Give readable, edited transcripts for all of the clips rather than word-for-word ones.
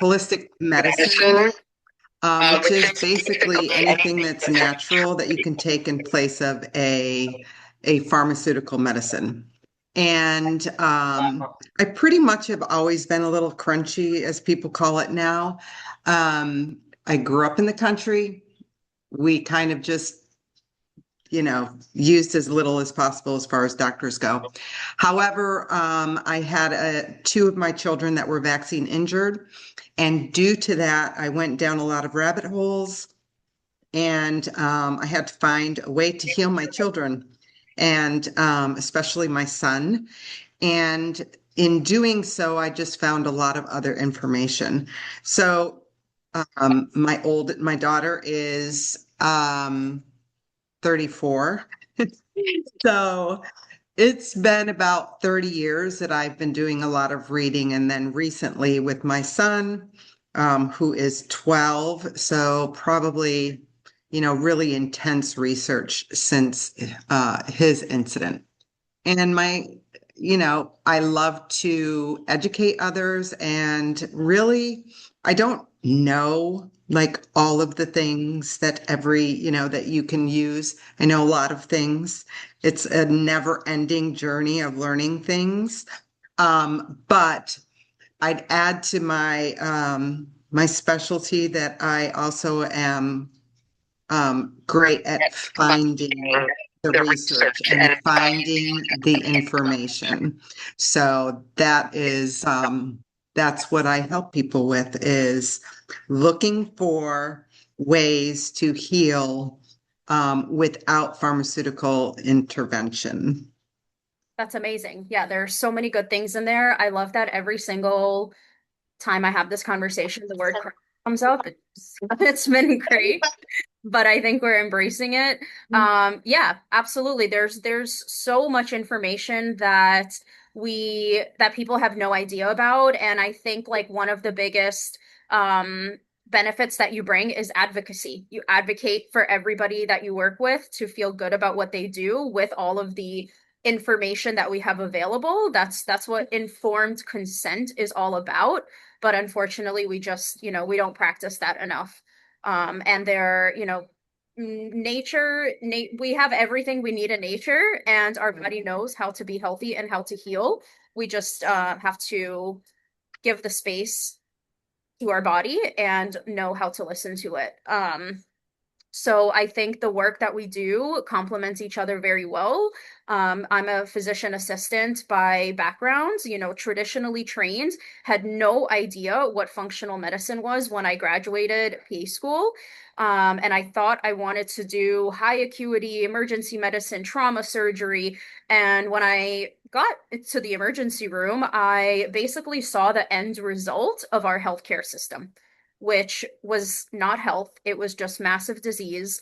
holistic medicine, which is basically anything that's natural that you can take in place of a pharmaceutical medicine. And I pretty much have always been a little crunchy, as people call it now. I grew up in the country. We kind of just, used as little as possible as far as doctors go. However, I had two of my children that were vaccine injured. And due to that, I went down a lot of rabbit holes and I had to find a way to heal my children and especially my son. And in doing so, I just found a lot of other information. So my daughter is 34. So it's been about 30 years that I've been doing a lot of reading. And then recently with my son, who is 12. So probably, really intense research since his incident. And I love to educate others and really, I don't know like all of the things that that you can use. I know a lot of things. It's a never ending journey of learning things. But I'd add to my specialty that I also am great at finding the research and finding the information. So that's what I help people with is looking for ways to heal without pharmaceutical intervention. That's amazing. Yeah, there are so many good things in there. I love that every single time I have this conversation, the word comes up. It's been great, but I think we're embracing it. Yeah, absolutely. There's so much information that people have no idea about, and I think like one of the biggest benefits that you bring is advocacy. You advocate for everybody that you work with to feel good about what they do with all of the information that we have available. That's what informed consent is all about. But unfortunately, we just, we don't practice that enough. And there, we have everything we need in nature, and our body knows how to be healthy and how to heal. We just have to give the space to our body and know how to listen to it. So I think the work that we do complements each other very well. I'm a physician assistant by background, traditionally trained, had no idea what functional medicine was when I graduated PA school. And I thought I wanted to do high acuity emergency medicine, trauma surgery. And when I got to the emergency room, I basically saw the end result of our healthcare system, which was not health. It was just massive disease.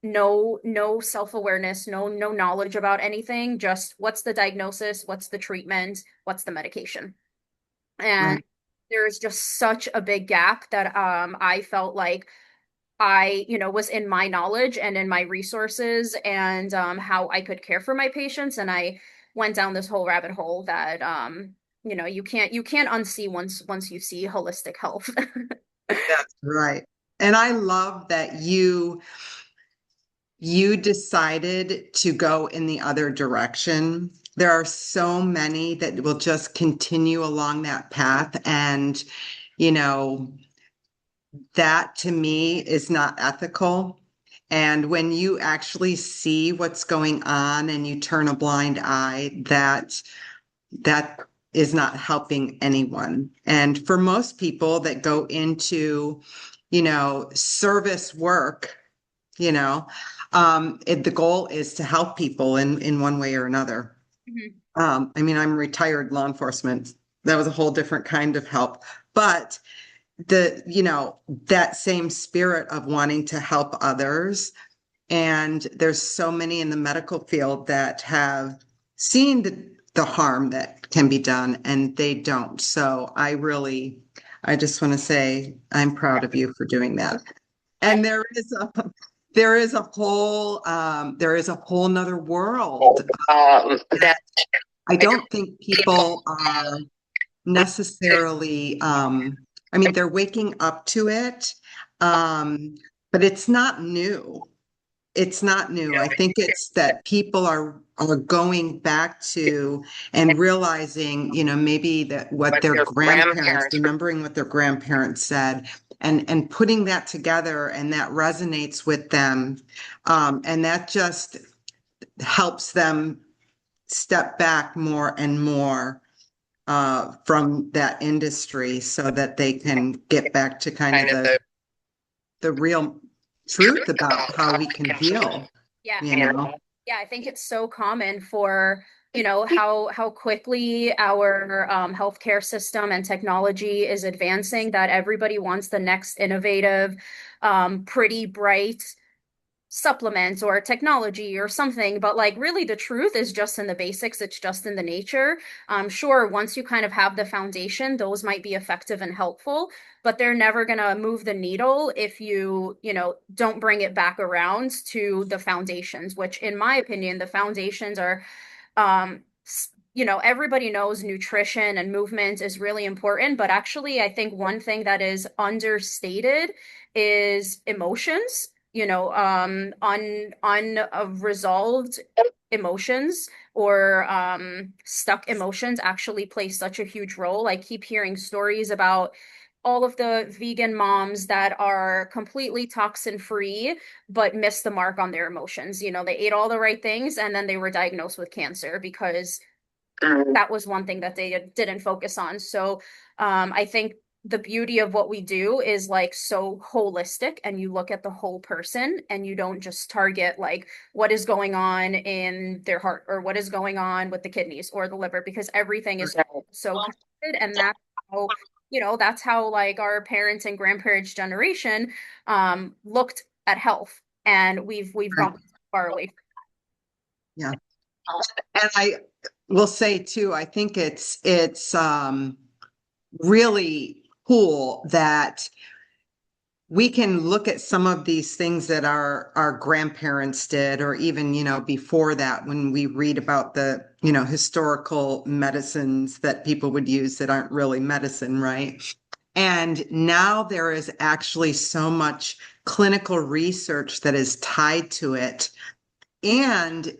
No self-awareness, no knowledge about anything, just what's the diagnosis, what's the treatment, what's the medication. And Right. there's just such a big gap that I felt like I, was in my knowledge and in my resources and how I could care for my patients. And I went down this whole rabbit hole that you can't unsee once you see holistic health. That's right. And I love that you decided to go in the other direction. There are so many that will just continue along that path. And, you know, that to me is not ethical. And when you actually see what's going on and you turn a blind eye, that is not helping anyone. And for most people that go into, service work, the goal is to help people in one way or another. Mhm. I mean, I'm retired law enforcement. That was a whole different kind of help. But that same spirit of wanting to help others. And there's so many in the medical field that have seen the harm that can be done and they don't. So I just want to say I'm proud of you for doing that. I And there is a whole nother world that I don't think people are necessarily I mean, they're waking up to it, um, but it's not new. It's not new. I think it's that people are going back to and realizing, maybe that what their grandparents, remembering what their grandparents said, and putting that together, and that resonates with them, and that just helps them step back more and more from that industry, so that they can get back to kind of the real truth about how we can heal, Yeah. you know. Yeah, I think it's so common for, how quickly our healthcare system and technology is advancing that everybody wants the next innovative, pretty bright supplement or technology or something, but like really the truth is just in the basics, it's just in the nature. Sure, once you kind of have the foundation, those might be effective and helpful, but they're never going to move the needle if you don't bring it back around to the foundations, which in my opinion, the foundations are um everybody knows nutrition and movement is really important, but actually, I think one thing that is understated is emotions. Unresolved emotions or stuck emotions actually play such a huge role. I keep hearing stories about all of the vegan moms that are completely toxin free but missed the mark on their emotions. They ate all the right things and then they were diagnosed with cancer because that was one thing that they didn't focus on. So I think the beauty of what we do is like so holistic, and you look at the whole person and you don't just target like what is going on in their heart or what is going on with the kidneys or the liver, because everything is so connected. And that's how like our parents and grandparents generation looked at health, and we've Right. gone far away Yeah. And I will say too, I think it's really cool that we can look at some of these things that our grandparents did, or even, before that, when we read about the, historical medicines that people would use that aren't really medicine, right? And now there is actually so much clinical research that is tied to it. And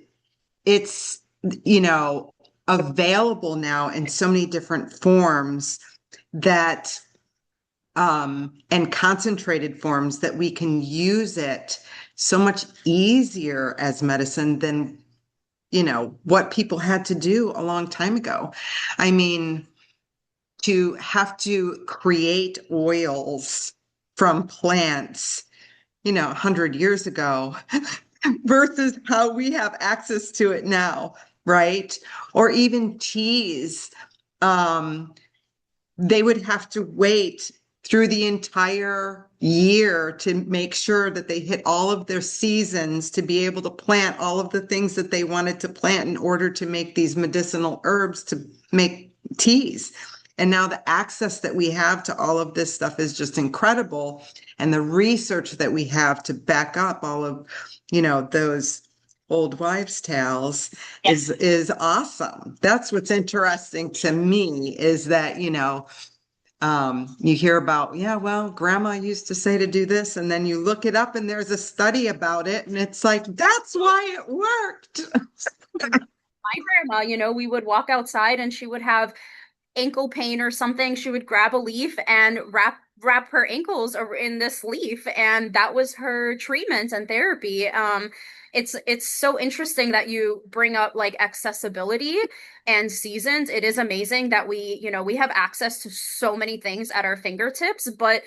it's, you know, available now in so many different forms that and concentrated forms that we can use it so much easier as medicine than, what people had to do a long time ago. I mean, to have to create oils from plants, 100 years ago versus how we have access to it now, right? Or even teas. Um, they would have to wait through the entire year to make sure that they hit all of their seasons to be able to plant all of the things that they wanted to plant in order to make these medicinal herbs to make teas. And now the access that we have to all of this stuff is just incredible. And the research that we have to back up all of, those old wives' tales is awesome. That's what's interesting to me, is that, you hear about, yeah, well, grandma used to say to do this, and then you look it up and there's a study about it, and it's like, that's why it worked. my grandma. We would walk outside and she would have ankle pain or something. She would grab a leaf and wrap her ankles in this leaf, and that was her treatment and therapy. It's so interesting that you bring up like accessibility and seasons. It is amazing that we have access to so many things at our fingertips, but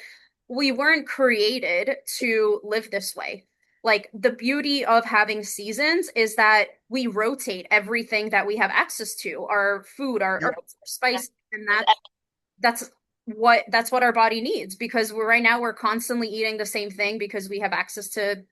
we weren't created to live this way. Like the beauty of having seasons is that we rotate everything that we have access to, our food, our Yep. herbs, our spice, and that's what our body needs, because right now we're constantly eating the same thing because we have access to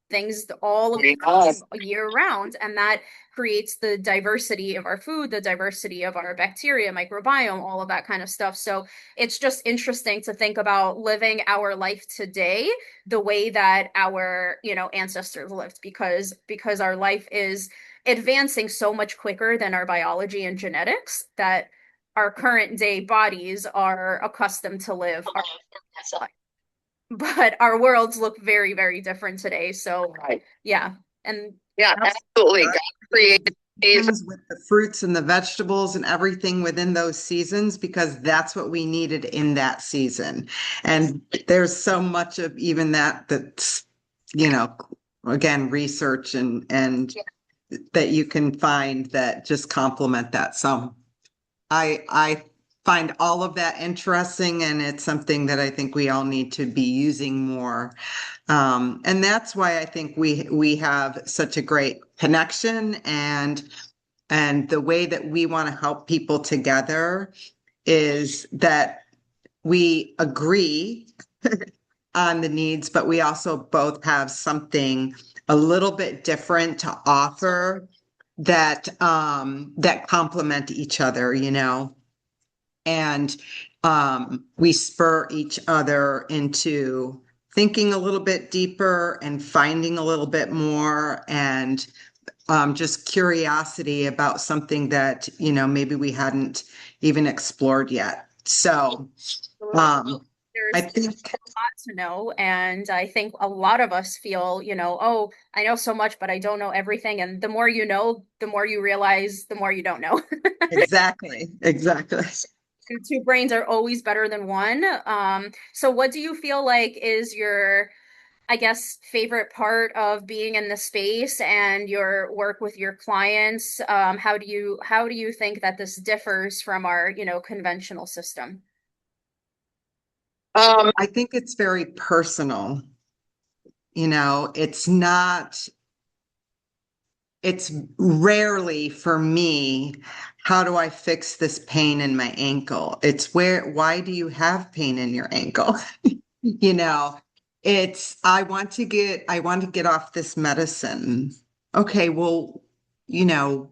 things all of the time, year round, and that creates the diversity of our food, the diversity of our bacteria, microbiome, all of that kind of stuff. So it's just interesting to think about living our life today the way that our ancestors lived, because our life is advancing so much quicker than our biology and genetics, that our current day bodies are accustomed to live our life. But our worlds look very, very different today. So, right. Yeah. And yeah, absolutely. God created Seasons with the fruits and the vegetables and everything within those seasons because that's what we needed in that season. And there's so much of even that's, again, research and that you can find that just complement that. So I find all of that interesting, and it's something that I think we all need to be using more. And that's why I think we have such a great connection, and the way that we want to help people together is that we agree on the needs, but we also both have something a little bit different to offer that complement each other, and we spur each other into thinking a little bit deeper and finding a little bit more, and just curiosity about something that maybe we hadn't even explored yet. So I there's think a lot to know. And I think a lot of us feel, oh, I know so much, but I don't know everything. And the more you know, the more you realize, the more you don't know. exactly. Two brains are always better than one. So what do you feel like is your, I guess, favorite part of being in the space and your work with your clients? How do you think that this differs from our, conventional system? I think it's very personal. It's not, it's rarely for me, how do I fix this pain in my ankle? It's why do you have pain in your ankle? You know, I want to get off this medicine. Okay, well, you know,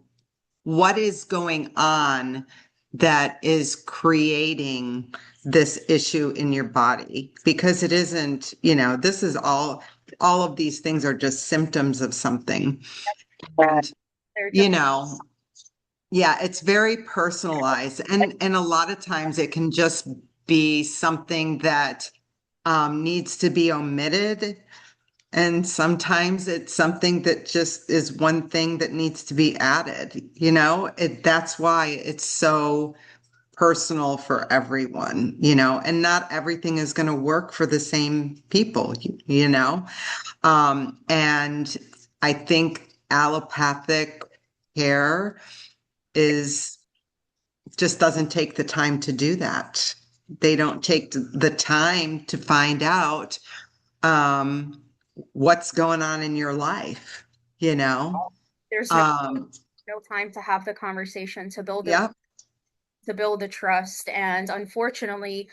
what is going on that is creating this issue in your body? Because it isn't, this is all of these things are just symptoms of something. And, They're you just know, yeah, it's very personalized. And a lot of times it can just be something that needs to be omitted. And sometimes it's something that just is one thing that needs to be added. That's why it's so personal for everyone, and not everything is going to work for the same people, you know. And I think allopathic care is just doesn't take the time to do that. They don't take the time to find out um, what's going on in your life, you know? there's Um, no time to have the conversation yeah, to build the trust. And unfortunately,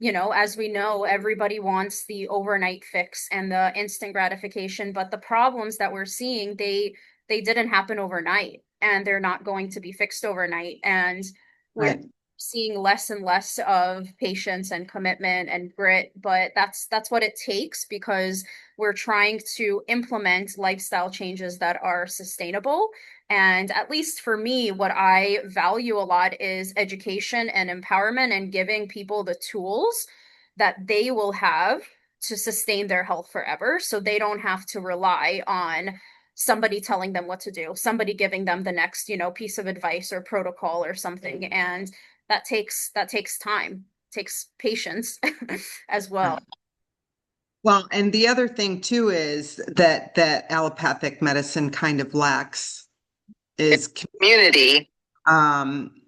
as we know, everybody wants the overnight fix and the instant gratification, but the problems that we're seeing, they didn't happen overnight and they're not going to be fixed overnight. And we're right. seeing less and less of patience and commitment and grit, but that's what it takes because we're trying to implement lifestyle changes that are sustainable. And at least for me, what I value a lot is education and empowerment and giving people the tools that they will have to sustain their health forever. So they don't have to rely on somebody telling them what to do, somebody giving them the next, piece of advice or protocol or something. And that takes time, takes patience as well. Right. Well, and the other thing too is that allopathic medicine kind of lacks is community.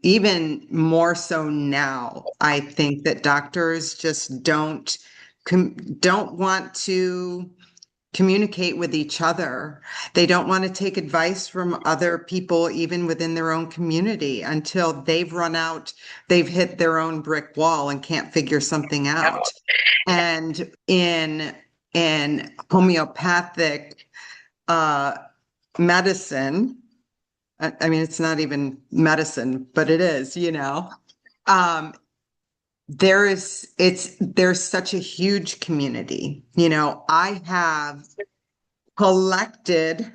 Even more so now, I think that doctors just don't want to communicate with each other. They don't want to take advice from other people, even within their own community, until they've hit their own brick wall and can't figure something out. And in homeopathic uh, medicine, I mean, it's not even medicine, but it is, Um, there's such a huge community. I have collected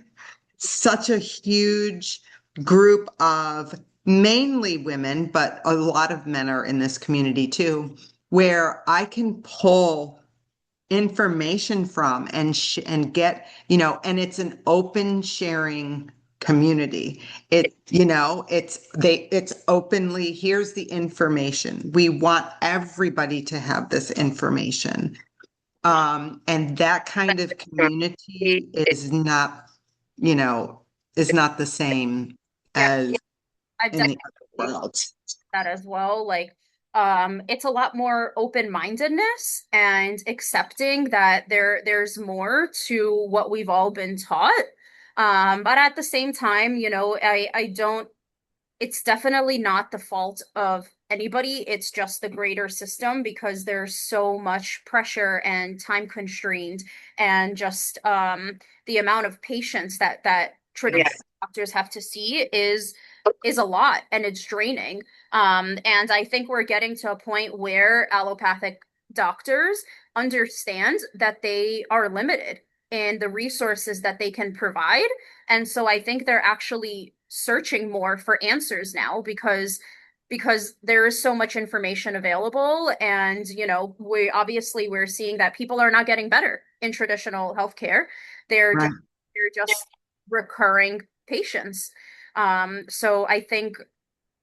such a huge group of mainly women, but a lot of men are in this community too, where I can pull information from and get, and it's an open sharing community. It's openly, here's the information. We want everybody to have this information. And that kind of community you know, is not the same Yeah, as I've in the definitely other world. that as well. Like, it's a lot more open-mindedness and accepting that there's more to what we've all been taught. But at the same time, I don't it's definitely not the fault of anybody. It's just the greater system because there's so much pressure and time constrained and just the amount of patients that traditional doctors have to see is a lot and it's draining. And I think we're getting to a point where allopathic doctors understand that they are limited in the resources that they can provide, and so I think they're actually searching more for answers now because there is so much information available, and we're seeing that people are not getting better in traditional healthcare. They're just Right. they're just recurring patients. So I think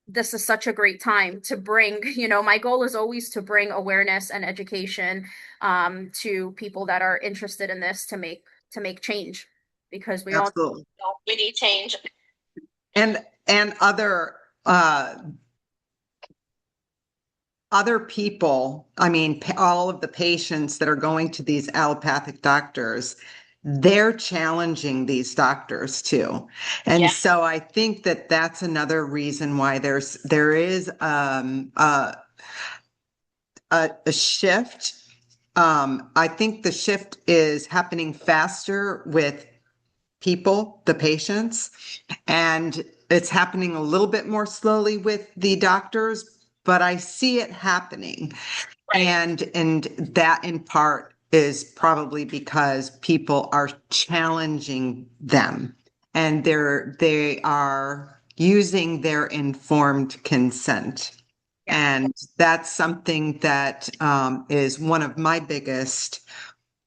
this is such a great time to bring, my goal is always to bring awareness and education to people that are interested in this to make change because we all Absolutely. know we need change. And other people, I mean, all of the patients that are going to these allopathic doctors, they're challenging these doctors too. And so I think that that's another reason why there is a shift. I think the shift is happening faster with people, the patients, and it's happening a little bit more slowly with the doctors, but I see it happening. And that in part is probably because people are challenging them and they are using their informed consent. Yeah. And that's something that is one of my biggest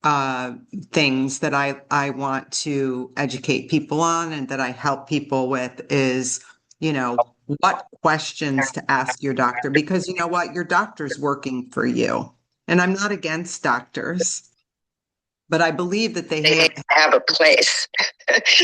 uh, things that I want to educate people on and that I help people with is, what questions to ask your doctor, because you know what, your doctor's working for you. And I'm not against doctors, but I believe that they have a place.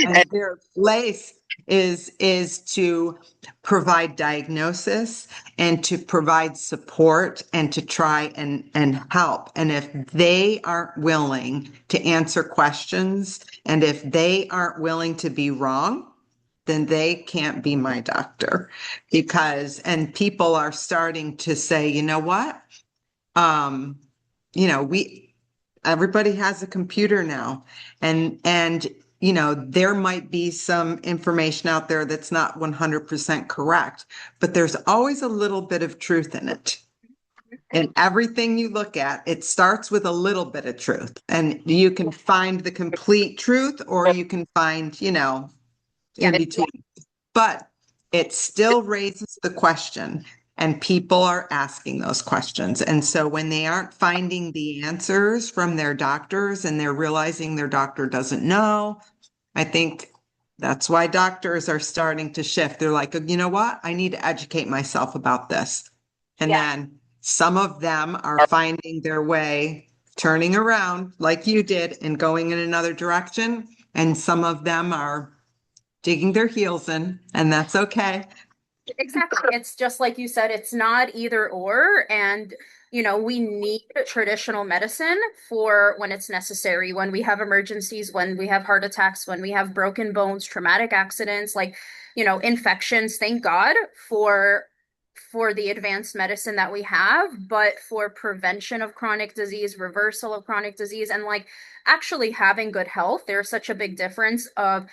And their place is to provide diagnosis and to provide support and to try and help. And if they aren't willing to answer questions and if they aren't willing to be wrong, then they can't be my doctor. And people are starting to say, you know what? Um, we everybody has a computer now, and there might be some information out there that's not 100% correct, but there's always a little bit of truth in it. And everything you look at, it starts with a little bit of truth, and you can find the complete truth, or you can find, in Yeah. between. But it still raises the question, and people are asking those questions. And so when they aren't finding the answers from their doctors and they're realizing their doctor doesn't know, I think that's why doctors are starting to shift. They're like, you know what? I need to educate myself about this. And then some of them are finding their way, turning around like you did and going in another direction. And some of them are digging their heels in, and that's okay. Exactly. It's just like you said, it's not either or. And, we need traditional medicine for when it's necessary, when we have emergencies, when we have heart attacks, when we have broken bones, traumatic accidents, like, infections. Thank God for the advanced medicine that we have, but for prevention of chronic disease, reversal of chronic disease, and like actually having good health, there's such a big difference of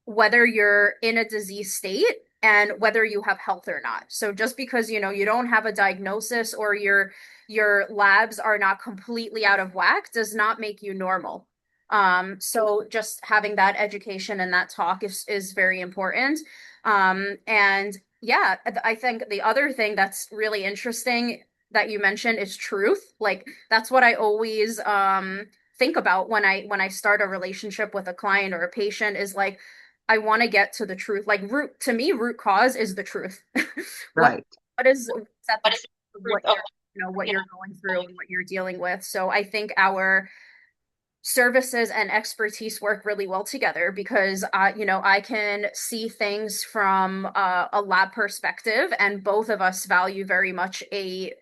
whether you're in a disease state and whether you have health or not. So just because you don't have a diagnosis or your labs are not completely out of whack does not make you normal. So just having that education and that talk is very important. And Yeah, I think the other thing that's really interesting that you mentioned is truth. Like that's what I always think about when I start a relationship with a client or a patient is like I want to get to the truth. Like root to me, root cause is the truth. What Right. what is what's at the truth of what you're, what you're going through and what you're dealing with. So I think our services and expertise work really well together because I can see things from a lab perspective, and both of us value very much a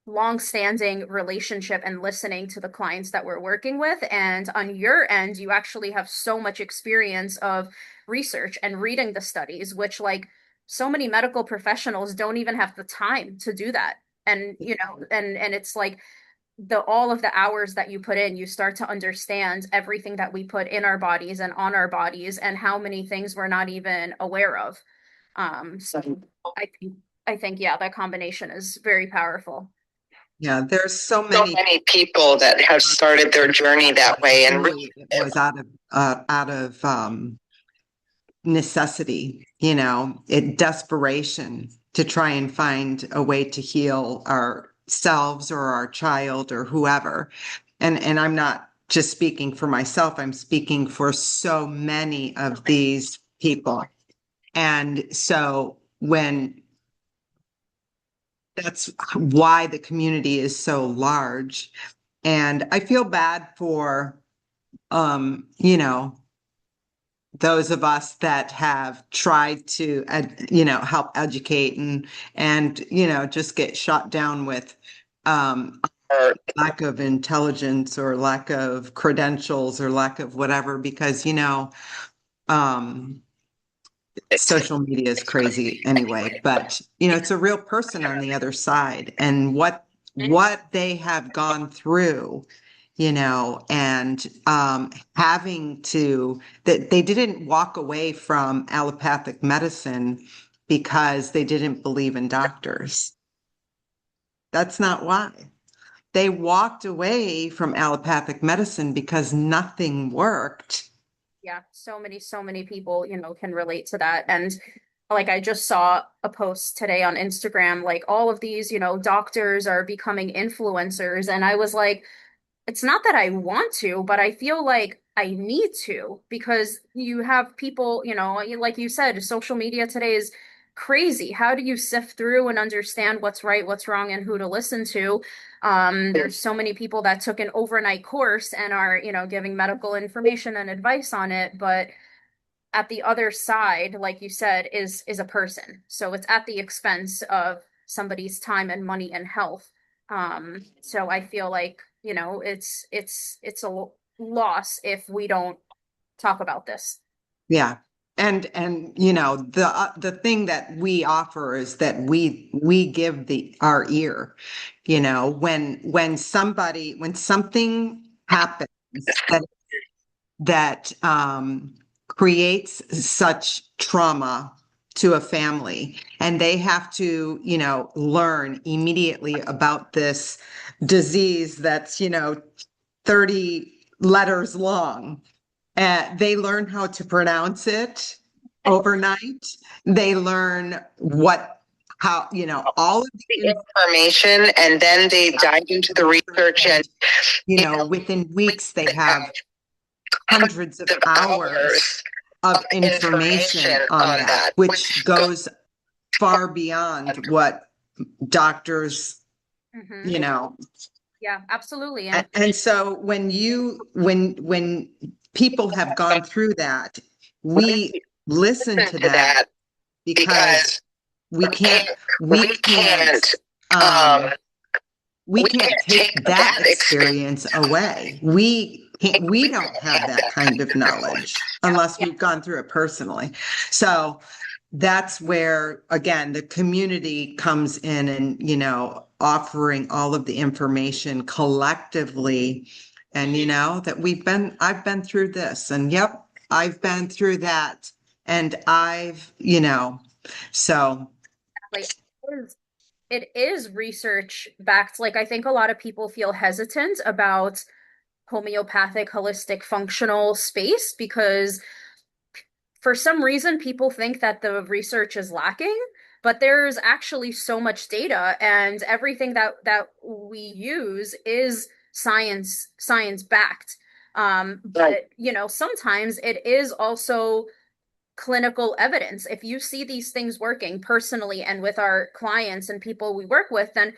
long-standing relationship and listening to the clients that we're working with. And on your end, you actually have so much experience of research and reading the studies, which like so many medical professionals don't even have the time to do that. And and it's like the all of the hours that you put in, you start to understand everything that we put in our bodies and on our bodies and how many things we're not even aware of. So I think yeah, that combination is very powerful. Yeah, there's so So many many people that have started their journey that way, and really it was out of necessity, it desperation to try and find a way to heal ourselves or our child or whoever. And I'm not just speaking for myself, I'm speaking for so many of these people. And so when that's why the community is so large. And I feel bad for those of us that have tried to help educate and just get shot down with um lack of intelligence or lack of credentials or lack of whatever because um social media is crazy anyway, but it's a real person on the other side and what they have gone through, and having to that they didn't walk away from allopathic medicine because they didn't believe in doctors. That's not why. They walked away from allopathic medicine because nothing worked. Yeah, so many people, can relate to that. And like I just saw a post today on Instagram, like all of these, doctors are becoming influencers. And I was like, it's not that I want to, but I feel like I need to because you have people, like you said, social media today is crazy. How do you sift through and understand what's right, what's wrong, and who to listen to? There's so many people that took an overnight course and are, giving medical information and advice on it, but at the other side, like you said, is a person. So it's at the expense of somebody's time and money and health. So I feel like, it's a loss if we don't talk about this. Yeah. And the thing that we offer is that we give the our ear, when something happens that that creates such trauma to a family and they have to, learn immediately about this disease that's, 30 letters long. They learn how to pronounce it overnight. They learn how, all of the information, and then they dive into the research, and within weeks they they have have hundreds of hundreds of hours hours of of information information on on that, that, which which goes goes far beyond what doctors, Hmm. you know. Yeah, absolutely. And so when people have gone through that, we listen listen to to that that because because we can't we we can't can't um we we can't can't take take that that experience. experience away. We don't have that kind of knowledge unless we've gone through it personally. So that's where, again, the community comes in and, offering all of the information collectively. And, that I've been through this and yep, I've been through that. And so Like it is research backed. Like I think a lot of people feel hesitant about homeopathic, holistic, functional space because for some reason people think that the research is lacking, but there's actually so much data, and everything that we use is science backed. But you know, sometimes it is also clinical evidence. If you see these things working personally and with our clients and people we work with, then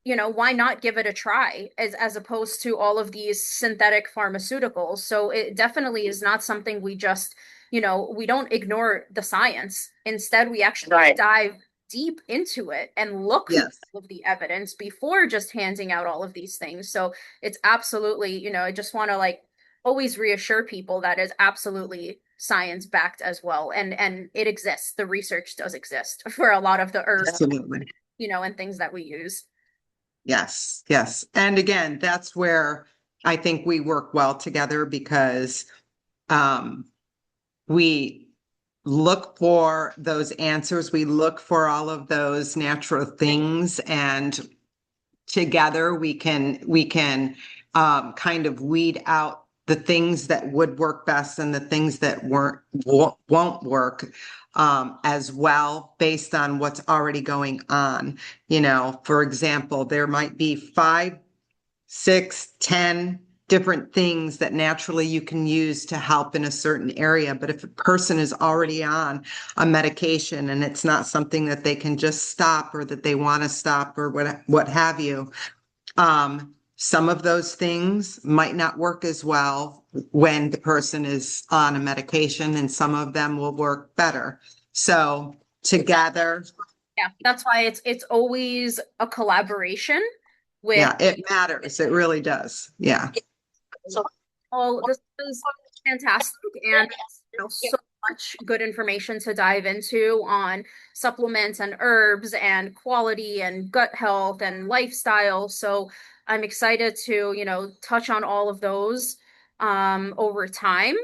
you know, why not give it a try as opposed to all of these synthetic pharmaceuticals? So it definitely is not something we just, you know, we don't ignore the science. Instead, we actually dive deep into it and look through Yes. all of the evidence before just handing out all of these things. So it's absolutely, you know, I just want to like always reassure people that is absolutely science backed as well. And it exists. The research does exist for a lot of the herbs, Absolutely. you know, and things that we use. Yes, yes. And again, that's where I think we work well together because um, we look for those answers. We look for all of those natural things, and together we can kind of weed out the things that would work best and the things that won't work as well based on what's already going on. You know, for example, there might be 5, 6, 10 different things that naturally you can use to help in a certain area. But if a person is already on a medication and it's not something that they can just stop or that they want to stop or what have you, some of those things might not work as well when the person is on a medication, and some of them will work better. So together, Yeah, that's why it's always a collaboration with yeah, it matters. It really does. Yeah. so all this is fantastic, and you know, so much good information to dive into on supplements and herbs and quality and gut health and lifestyle. So I'm excited to, you know, touch on all of those over time.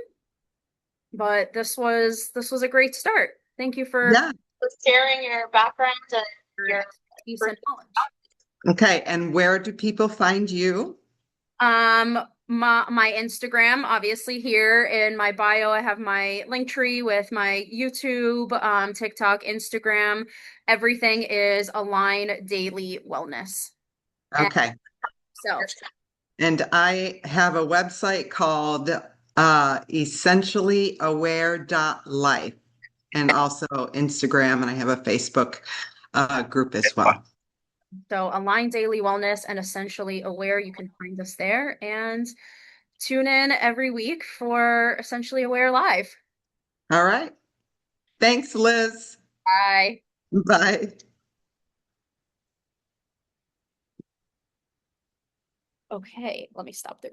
But this was a great start. Thank you for Yeah. sharing your background and your your expertise and knowledge. Okay. And where do people find you? My Instagram, obviously here in my bio, I have my link tree with my YouTube, TikTok, Instagram. Everything is Align Daily Wellness. And Okay. so, And I have a website called essentiallyaware.life, and also Instagram, and I have a Facebook group as well. so Align Daily Wellness and Essentially Aware, you can find us there and tune in every week for Essentially Aware Live. All right. Thanks, Liz. Bye. Bye. Okay, let me stop the